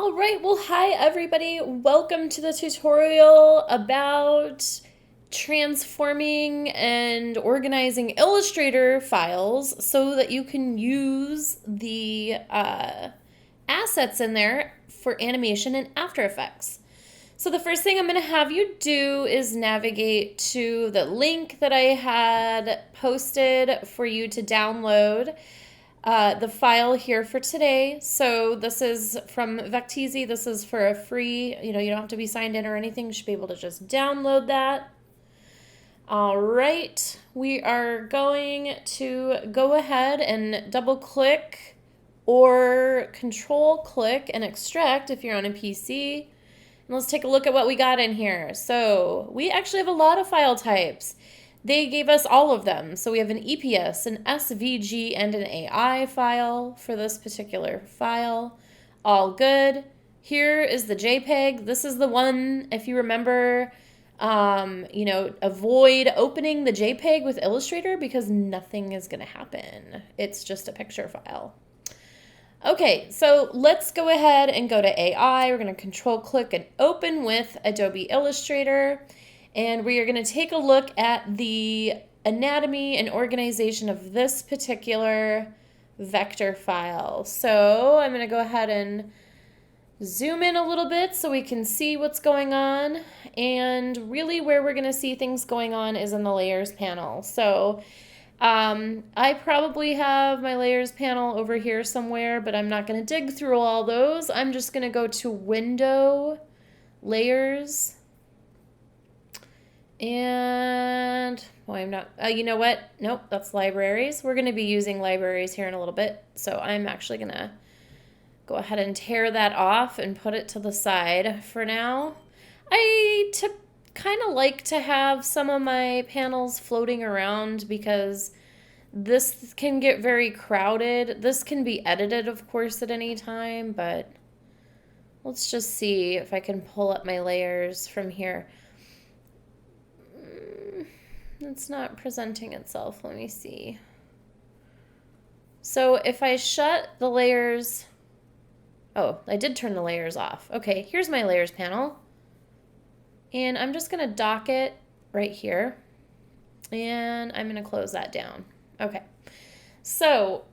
All right, well, hi everybody. Welcome to the tutorial about transforming and organizing Illustrator files so that you can use the assets in there for animation in After Effects. So the first thing I'm going to have you do is navigate to the link that I had posted for you to download the file here for today. So this is from Vecteezy. This is for a free, you don't have to be signed in or anything. You should be able to just download that. All right, we are going to go ahead and double click or control click and extract if you're on a PC. And let's take a look at what we got in here. So we actually have a lot of file types. They gave us all of them. So we have an EPS, an SVG, and an AI file for this particular file. All good. Here is the JPEG. This is the one, if you remember, avoid opening the JPEG with Illustrator because nothing is going to happen. It's just a picture file. Okay, so let's go ahead and go to AI. We're going to control click and open with Adobe Illustrator. And we are going to take a look at the anatomy and organization of this particular vector file. So I'm going to go ahead and zoom in a little bit so we can see what's going on. And really where we're going to see things going on is in the layers panel. So I probably have my layers panel over here somewhere, but I'm not going to dig through all those. I'm just going to go to Window, Layers, and, well, I'm not, you know what? Nope, that's libraries. We're going to be using libraries here in a little bit. So I'm actually going to go ahead and tear that off and put it to the side for now. I kind of like to have some of my panels floating around because this can get very crowded. This can be edited, of course, at any time, but let's just see if I can pull up my layers from here. It's not presenting itself. Let me see. So if I shut the layers, oh, I did turn the layers off. Okay, here's my layers panel. And I'm just going to dock it right here. And I'm going to close that down. Okay. So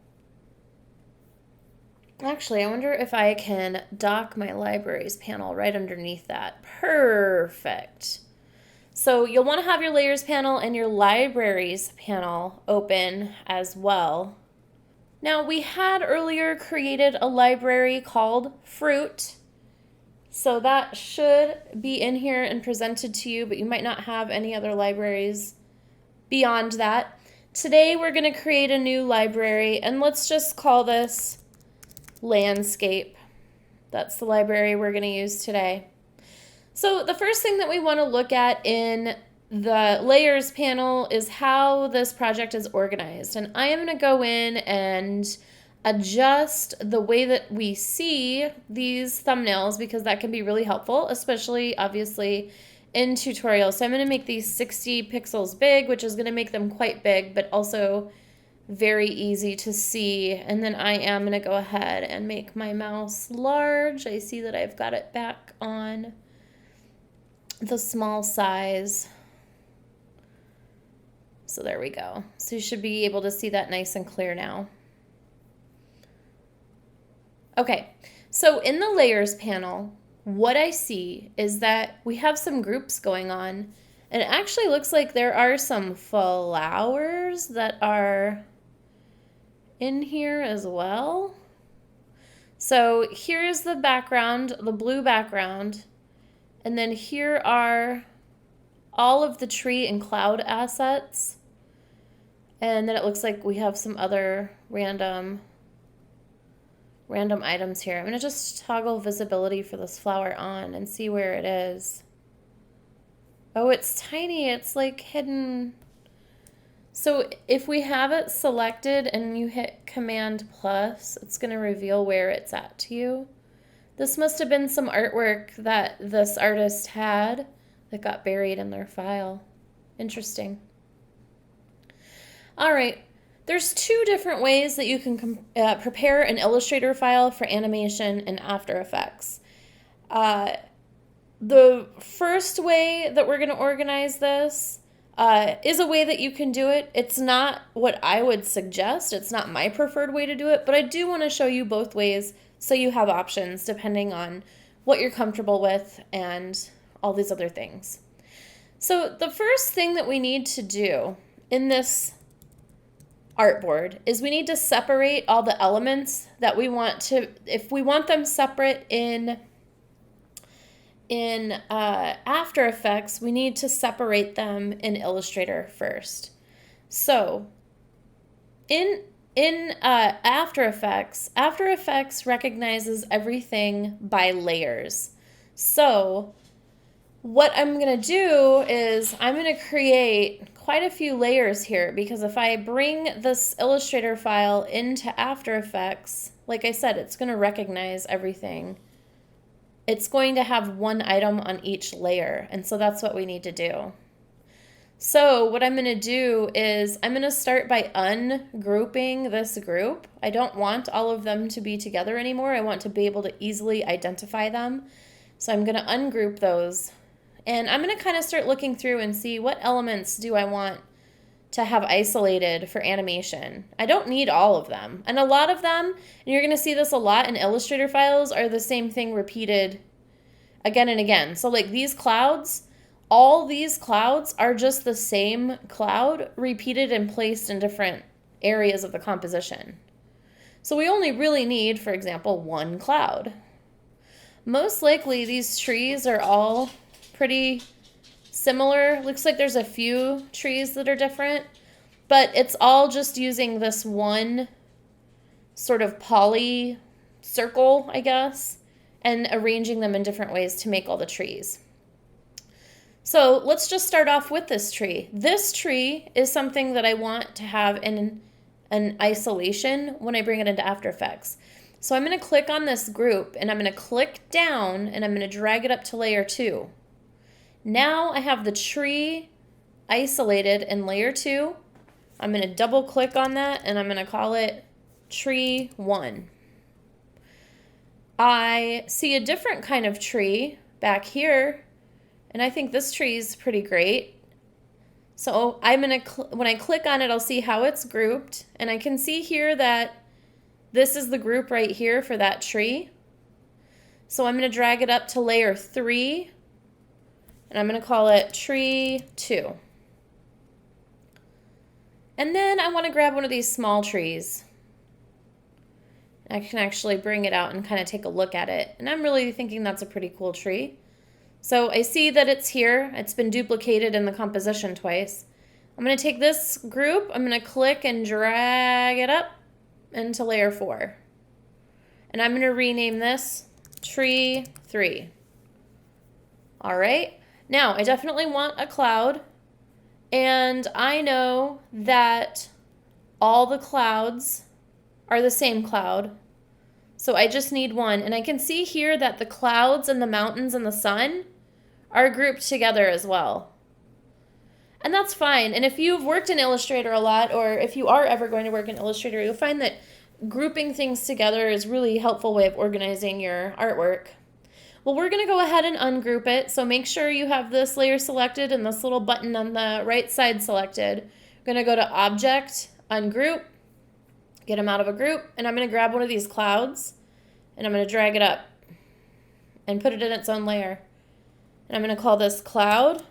actually, I wonder if I can dock my libraries panel right underneath that. Perfect. So you'll want to have your layers panel and your libraries panel open as well. Now we had earlier created a library called Fruit. So that should be in here and presented to you, but you might not have any other libraries beyond that. Today we're going to create a new library, and let's just call this Landscape. That's the library we're going to use today. So the first thing that we want to look at in the layers panel is how this project is organized. And I am going to go in and adjust the way that we see these thumbnails because that can be really helpful, especially obviously in tutorials. So I'm going to make these 60 pixels big, which is going to make them quite big, but also very easy to see. And then I am going to go ahead and make my mouse large. I see that I've got it back on the small size. So there we go. So you should be able to see that nice and clear now. Okay, so in the layers panel, what I see is that we have some groups going on, and it actually looks like there are some flowers that are in here as well. So here's the background, the blue background. And then here are all of the tree and cloud assets. And then it looks like we have some other random items here. I'm going to just toggle visibility for this flower on and see where it is. Oh, it's tiny. It's like hidden. So if we have it selected and you hit Command plus, it's going to reveal where it's at to you. This must have been some artwork that this artist had that got buried in their file. Interesting. All right, There's two different ways that you can prepare an Illustrator file for animation in After Effects. The first way that we're going to organize this is a way that you can do it. It's not what I would suggest. It's not my preferred way to do it, but I do want to show you both ways so you have options depending on what you're comfortable with and all these other things. So the first thing that we need to do in this artboard is we need to separate all the elements that we want to, if we want them separate in After Effects, we need to separate them in Illustrator first. So in After Effects recognizes everything by layers. So what I'm going to do is I'm going to create quite a few layers here, because if I bring this Illustrator file into After Effects, like I said, it's going to recognize everything. It's going to have one item on each layer, and so that's what we need to do. So what I'm going to do is I'm going to start by ungrouping this group. I don't want all of them to be together anymore. I want to be able to easily identify them. So I'm going to ungroup those. And I'm going to kind of start looking through and see what elements do I want to have isolated for animation. I don't need all of them. And a lot of them, and you're going to see this a lot in Illustrator files, are the same thing repeated again and again. So like these clouds, all these clouds are just the same cloud repeated and placed in different areas of the composition. So we only really need, for example, one cloud. Most likely these trees are all pretty similar. Looks like there's a few trees that are different, but it's all just using this one sort of poly circle, I guess, and arranging them in different ways to make all the trees. So let's just start off with this tree. This tree is something that I want to have in an isolation when I bring it into After Effects. So I'm going to click on this group, and I'm going to click down, and I'm going to drag it up to layer 2. Now I have the tree isolated in layer 2. I'm going to double click on that, and I'm going to call it tree 1. I see a different kind of tree back here, and I think this tree is pretty great. So I'm going to, when I click on it, I'll see how it's grouped, and I can see here that this is the group right here for that tree. So I'm going to drag it up to layer 3. And I'm going to call it tree 2. And then I want to grab one of these small trees. I can actually bring it out and kind of take a look at it. And I'm really thinking that's a pretty cool tree. So I see that it's here. It's been duplicated in the composition twice. I'm going to take this group. I'm going to click and drag it up into layer 4. And I'm going to rename this tree 3. All right. Now, I definitely want a cloud, and I know that all the clouds are the same cloud, so I just need one. And I can see here that the clouds and the mountains and the sun are grouped together as well. And that's fine. And if you've worked in Illustrator a lot, or if you are ever going to work in Illustrator, you'll find that grouping things together is a really helpful way of organizing your artwork. Well, we're going to go ahead and ungroup it, so make sure you have this layer selected and this little button on the right side selected. We're going to go to Object, Ungroup, get them out of a group, and I'm going to grab one of these clouds, and I'm going to drag it up and put it in its own layer. And I'm going to call this Cloud.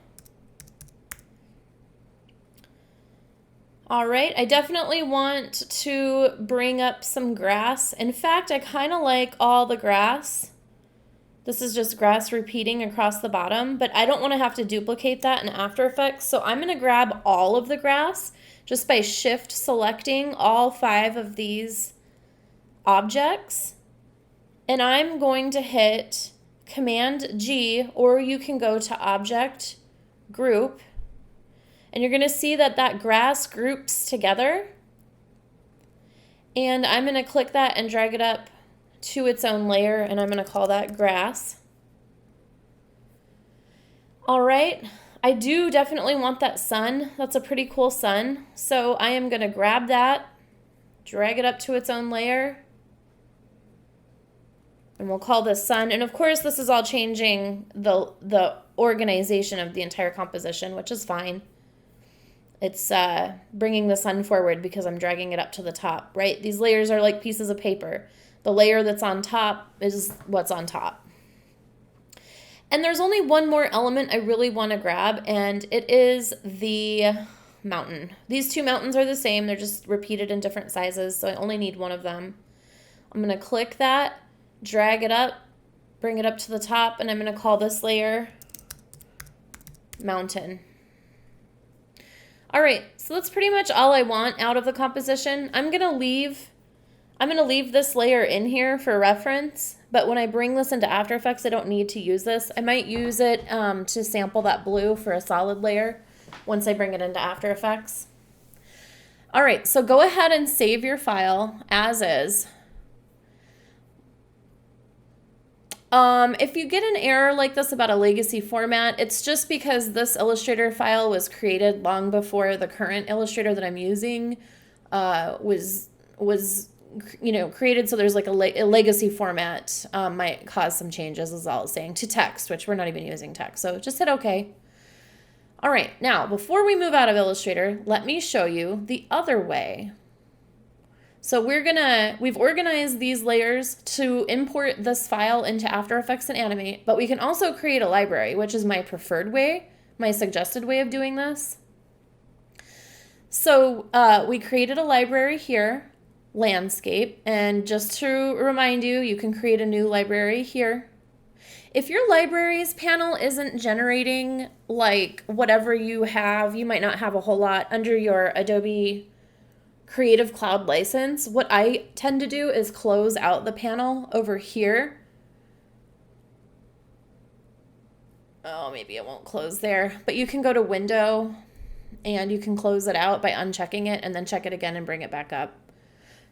All right, I definitely want to bring up some grass. In fact, I kind of like all the grass. This is just grass repeating across the bottom, but I don't want to have to duplicate that in After Effects, so I'm going to grab all of the grass just by shift selecting all 5 of these objects, and I'm going to hit Command G, or you can go to Object, Group, and you're going to see that that grass groups together, and I'm going to click that and drag it up to its own layer, and I'm going to call that grass. All right, I do definitely want that sun. That's a pretty cool sun. So I am going to grab that drag it up to its own layer. And we'll call this sun. And of course, this is all changing the organization of the entire composition, which is fine. It's bringing the sun forward because I'm dragging it up to the top, right? These layers are like pieces of paper. The layer that's on top is what's on top. And there's only one more element I really want to grab, and it is the mountain. These two mountains are the same. They're just repeated in different sizes, so I only need one of them. I'm going to click that, drag it up, bring it up to the top, and I'm going to call this layer mountain. All right, so that's pretty much all I want out of the composition. I'm going to leave this layer in here for reference, but when I bring this into After Effects, I don't need to use this. I might use it to sample that blue for a solid layer once I bring it into After Effects. All right, so go ahead and save your file as is. If you get an error like this about a legacy format, it's just because this Illustrator file was created long before the current Illustrator that I'm using was created. So there's like a legacy format might cause some changes, is all it's saying, to text, which we're not even using text. So just hit OK. All right, now before we move out of Illustrator, let me show you the other way. So we've organized these layers to import this file into After Effects and Animate, but we can also create a library, which is my preferred way, my suggested way of doing this. So we created a library here, landscape, and just to remind you, you can create a new library here. If your libraries panel isn't generating like whatever you have, you might not have a whole lot under your Adobe Creative Cloud license. What I tend to do is close out the panel over here. Oh, maybe it won't close there, but you can go to Window and you can close it out by unchecking it and then check it again and bring it back up.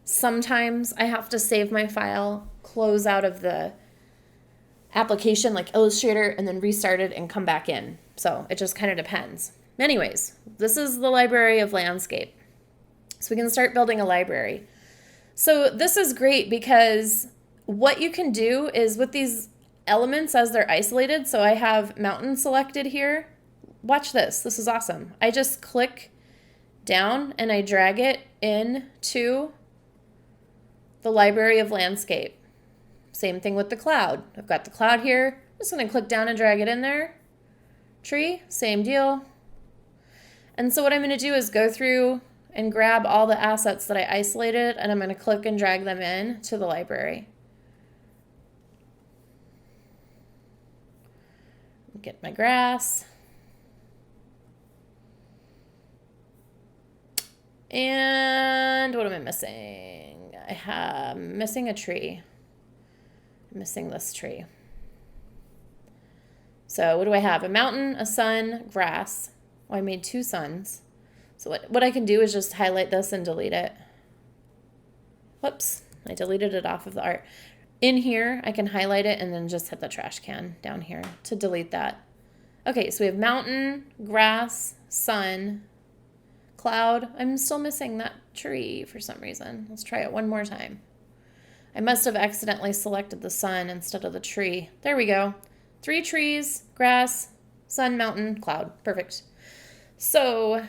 Sometimes I have to save my file, close out of the application like Illustrator, and then restart it and come back in. So it just kind of depends. Anyways, this is the library of landscape. So we can start building a library. So this is great because what you can do is with these elements as they're isolated, so I have mountain selected here. Watch this. This is awesome. I just click down and I drag it into the library of landscape. Same thing with the cloud. I've got the cloud here. I'm just going to click down and drag it in there. Tree, same deal. And so what I'm going to do is go through and grab all the assets that I isolated, and I'm going to click and drag them in to the library. Get my grass. And what am I missing? I'm missing a tree. I'm missing this tree. So what do I have? A mountain, a sun, grass. Well, I made two suns. So what I can do is just highlight this and delete it. Whoops, I deleted it off of the art. In here, I can highlight it and then just hit the trash can down here to delete that. Okay, so we have mountain, grass, sun, cloud. I'm still missing that tree for some reason. Let's try it one more time. I must have accidentally selected the sun instead of the tree. There we go. 3 trees, grass, sun, mountain, cloud. Perfect. So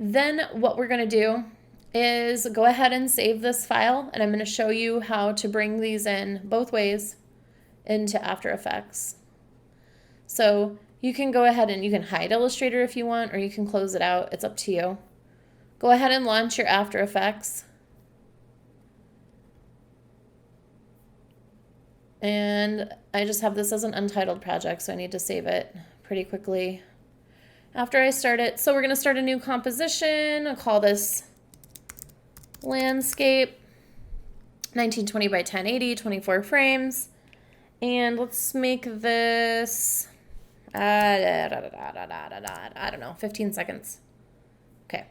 then what we're going to do is go ahead and save this file, and I'm going to show you how to bring these in both ways into After Effects. So you can go ahead and you can hide Illustrator if you want, or you can close it out. It's up to you. Go ahead and launch your After Effects. And I just have this as an untitled project, so I need to save it pretty quickly after I start it. So we're going to start a new composition. I'll call this Landscape, 1920 by 1080, 24 frames. And let's make this, I don't know, 15 seconds. Okay.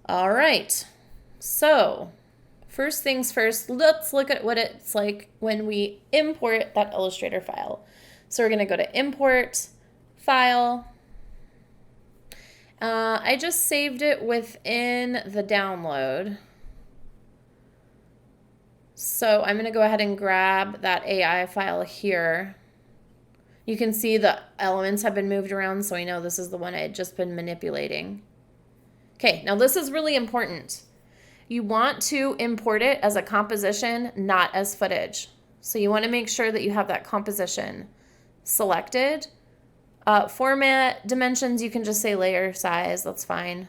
All right. So first things first, let's look at what it's like when we import that Illustrator file. So we're going to go to Import, File, I just saved it within the download. So I'm going to go ahead and grab that AI file here. You can see the elements have been moved around, so I know this is the one I had just been manipulating. Okay, now this is really important. You want to import it as a composition, not as footage. So you want to make sure that you have that composition selected. Format dimensions, you can just say layer size, that's fine.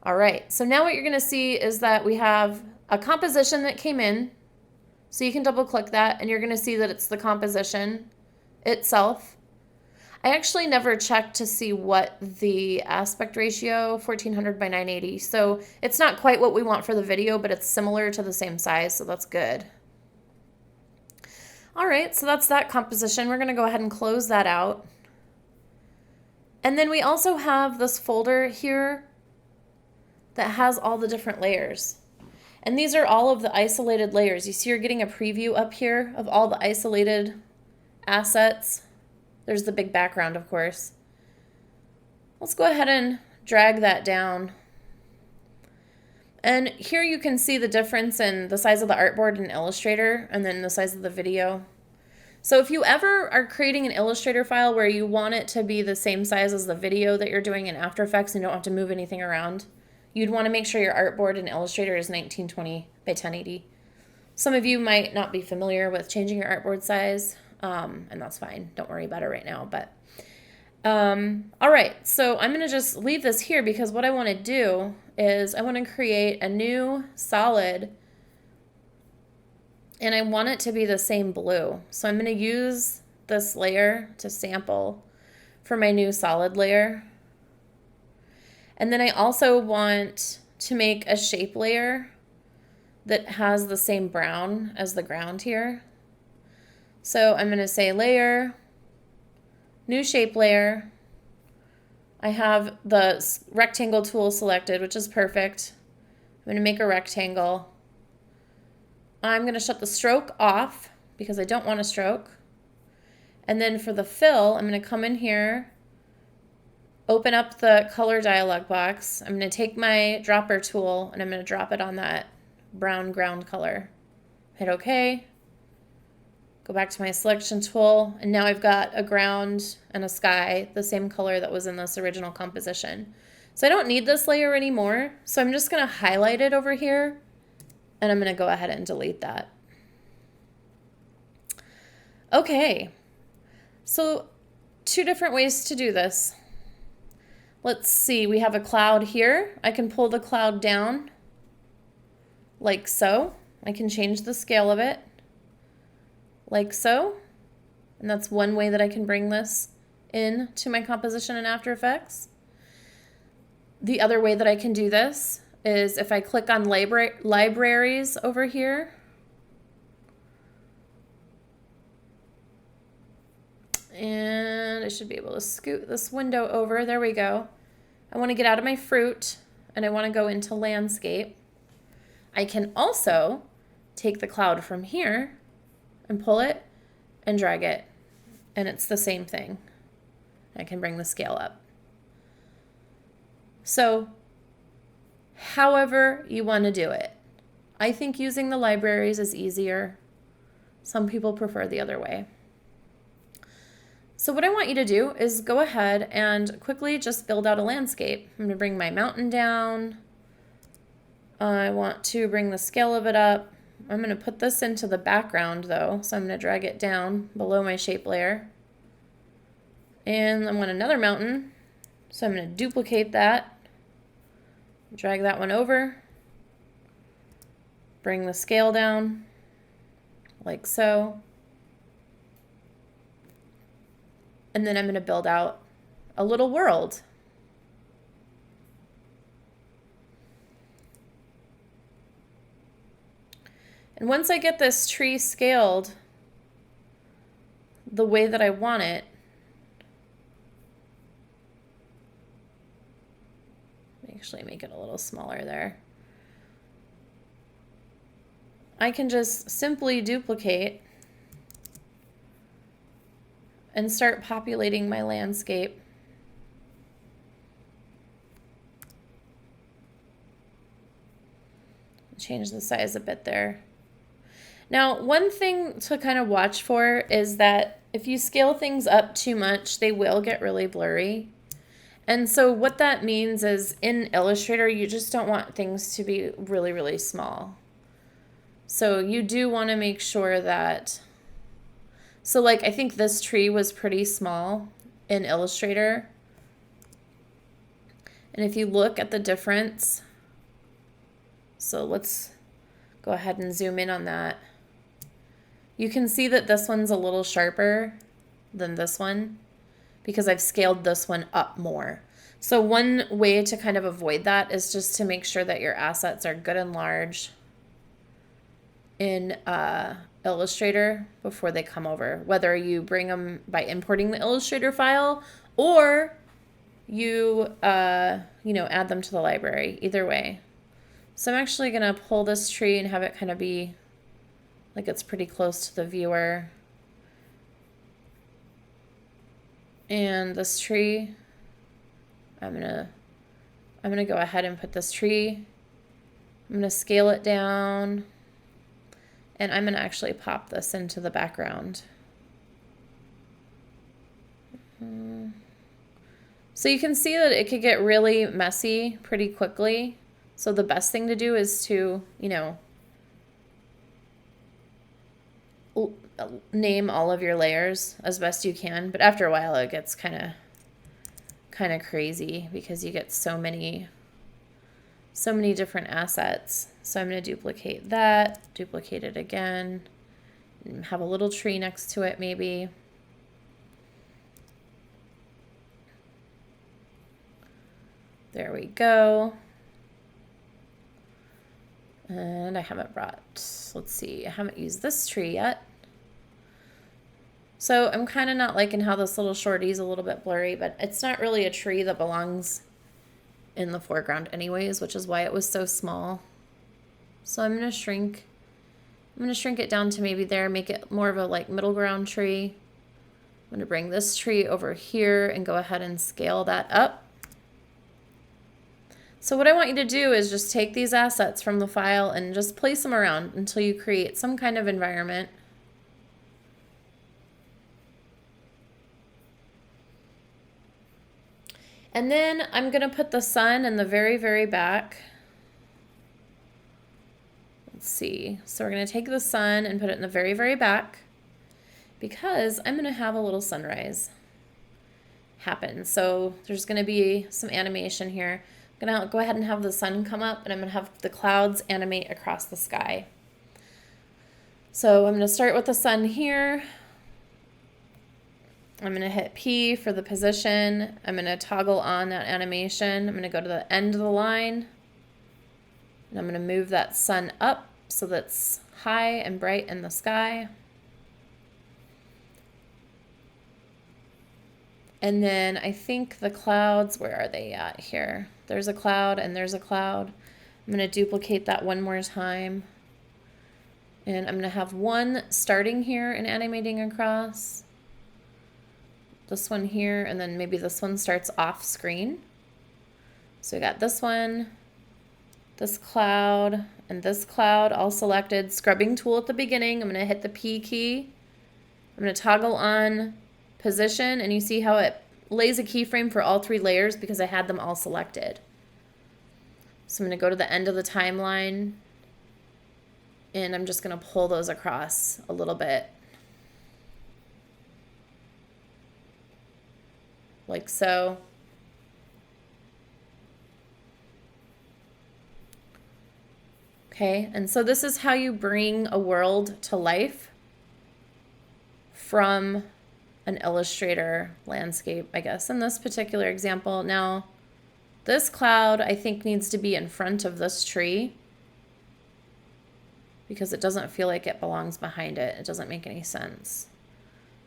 All right, so now what you're gonna see is that we have a composition that came in. So you can double click that and you're gonna see that it's the composition itself. I actually never checked to see what the aspect ratio, 1400 by 980. So it's not quite what we want for the video, but it's similar to the same size, so that's good. All right, so that's that composition. We're gonna go ahead and close that out. And then we also have this folder here that has all the different layers. And these are all of the isolated layers. You see you're getting a preview up here of all the isolated assets. There's the big background, of course. Let's go ahead and drag that down. And here you can see the difference in the size of the artboard in Illustrator and then the size of the video. So if you ever are creating an Illustrator file where you want it to be the same size as the video that you're doing in After Effects and you don't have to move anything around, you'd want to make sure your artboard in Illustrator is 1920 by 1080. Some of you might not be familiar with changing your artboard size, and that's fine. Don't worry about it right now. But all right, so I'm going to just leave this here because what I want to do is I want to create a new solid, and I want it to be the same blue. So I'm going to use this layer to sample for my new solid layer. And then I also want to make a shape layer that has the same brown as the ground here. So I'm going to say layer, new shape layer. I have the rectangle tool selected, which is perfect. I'm going to make a rectangle. I'm going to shut the stroke off because I don't want a stroke. And then for the fill, I'm going to come in here, open up the color dialog box. I'm going to take my dropper tool and I'm going to drop it on that brown ground color. Hit OK. Go back to my selection tool, and now I've got a ground and a sky, the same color that was in this original composition. So I don't need this layer anymore, so I'm just going to highlight it over here, and I'm going to go ahead and delete that. Okay, so two different ways to do this. Let's see, we have a cloud here. I can pull the cloud down like so. I can change the scale of it like so. And that's one way that I can bring this in to my composition in After Effects. The other way that I can do this is if I click on libraries over here. And I should be able to scoot this window over. There we go. I want to get out of my fruit and I want to go into landscape. I can also take the cloud from here and pull it and drag it, and it's the same thing. I can bring the scale up. So however you want to do it. I think using the libraries is easier. Some people prefer the other way. So what I want you to do is go ahead and quickly just build out a landscape. I'm going to bring my mountain down. I want to bring the scale of it up. I'm going to put this into the background though, so I'm going to drag it down below my shape layer. And I want another mountain, so I'm going to duplicate that, drag that one over, bring the scale down like so. And then I'm going to build out a little world. And once I get this tree scaled the way that I want it, actually make it a little smaller there. I can just simply duplicate and start populating my landscape change the size a bit there. Now, one thing to kind of watch for is that if you scale things up too much, they will get really blurry. And so what that means is in Illustrator, you just don't want things to be really, really small. So you do want to make sure that, so like I think this tree was pretty small in Illustrator. And if you look at the difference, so let's go ahead and zoom in on that. You can see that this one's a little sharper than this one because I've scaled this one up more. So one way to kind of avoid that is just to make sure that your assets are good and large in Illustrator before they come over, whether you bring them by importing the Illustrator file or you add them to the library. Either way. So I'm actually going to pull this tree and have it kind of be like it's pretty close to the viewer. And this tree, I'm gonna go ahead and put this tree. I'm gonna scale it down, and I'm gonna actually pop this into the background. So you can see that it could get really messy pretty quickly. So the best thing to do is to, name all of your layers as best you can, but after a while it gets kind of crazy because you get so many different assets. So I'm going to duplicate that, duplicate it again, and have a little tree next to it maybe. There we go. And I haven't let's see, I haven't used this tree yet. So I'm kind of not liking how this little shorty is a little bit blurry, but it's not really a tree that belongs in the foreground anyways, which is why it was so small. So I'm going to shrink it down to maybe there, make it more of a like middle ground tree. I'm going to bring this tree over here and go ahead and scale that up. So what I want you to do is just take these assets from the file and just place them around until you create some kind of environment. And then I'm going to put the sun in the very, very back. Let's see. So we're going to take the sun and put it in the very, very back because I'm going to have a little sunrise happen. So there's going to be some animation here. I'm going to go ahead and have the sun come up, and I'm going to have the clouds animate across the sky. So I'm going to start with the sun here. I'm going to hit P for the position. I'm going to toggle on that animation. I'm going to go to the end of the line. And I'm going to move that sun up so that's high and bright in the sky. And then I think the clouds, where are they at here? There's a cloud and there's a cloud. I'm going to duplicate that one more time. And I'm going to have one starting here and animating across. This one here, and then maybe this one starts off screen. So we got this one, this cloud, and this cloud all selected. Scrubbing tool at the beginning. I'm going to hit the P key. I'm going to toggle on position, and you see how it lays a keyframe for all three layers because I had them all selected. So I'm going to go to the end of the timeline, and I'm just going to pull those across a little bit. Like so. Okay, and so this is how you bring a world to life from an Illustrator landscape, I guess, in this particular example. Now, this cloud, I think, needs to be in front of this tree because it doesn't feel like it belongs behind it. It doesn't make any sense.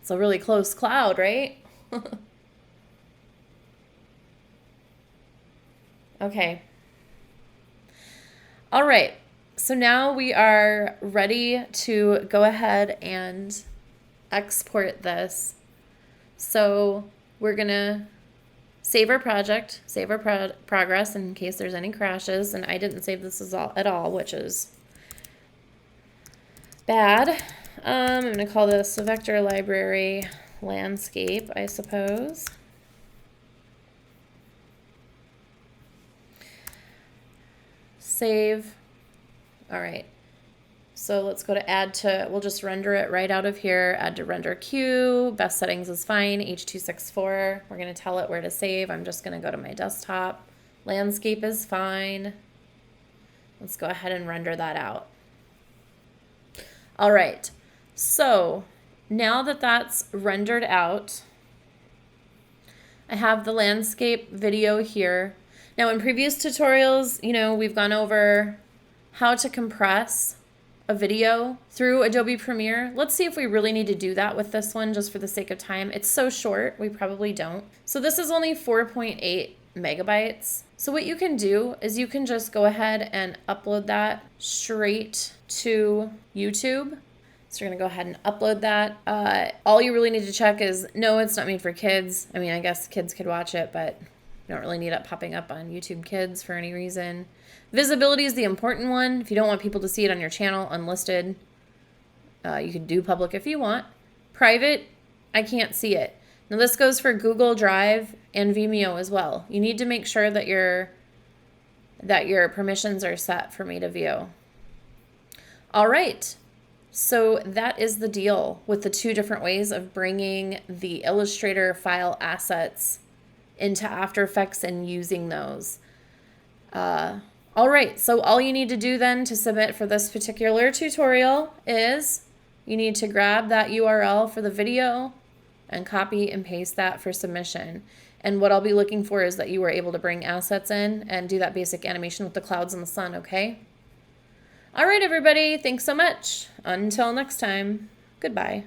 It's a really close cloud, right? Okay. All right. So now we are ready to go ahead and export this. So we're going to save our project, save our progress in case there's any crashes. And I didn't save this at all, which is bad. I'm going to call this a vector library landscape, I suppose. Save. All right. So let's go to add to, we'll just render it right out of here. Add to render queue. Best settings is fine. H.264. We're going to tell it where to save. I'm just going to go to my desktop. Landscape is fine. Let's go ahead and render that out. All right. So now that that's rendered out, I have the landscape video here. Now in previous tutorials, we've gone over how to compress a video through Adobe Premiere. Let's see if we really need to do that with this one just for the sake of time. It's so short, we probably don't. So this is only 4.8 megabytes. So what you can do is you can just go ahead and upload that straight to YouTube. So you're gonna go ahead and upload that. All you really need to check is, no, it's not made for kids. I mean, I guess kids could watch it, but you don't really need it popping up on YouTube Kids for any reason. Visibility is the important one. If you don't want people to see it on your channel unlisted, you can do public if you want. Private, I can't see it. Now this goes for Google Drive and Vimeo as well. You need to make sure that your permissions are set for me to view. All right. So that is the deal with the two different ways of bringing the Illustrator file assets into After Effects and using those. All right, so all you need to do then to submit for this particular tutorial is you need to grab that URL for the video and copy and paste that for submission. And what I'll be looking for is that you were able to bring assets in and do that basic animation with the clouds and the sun, okay? All right, everybody, thanks so much. Until next time, goodbye.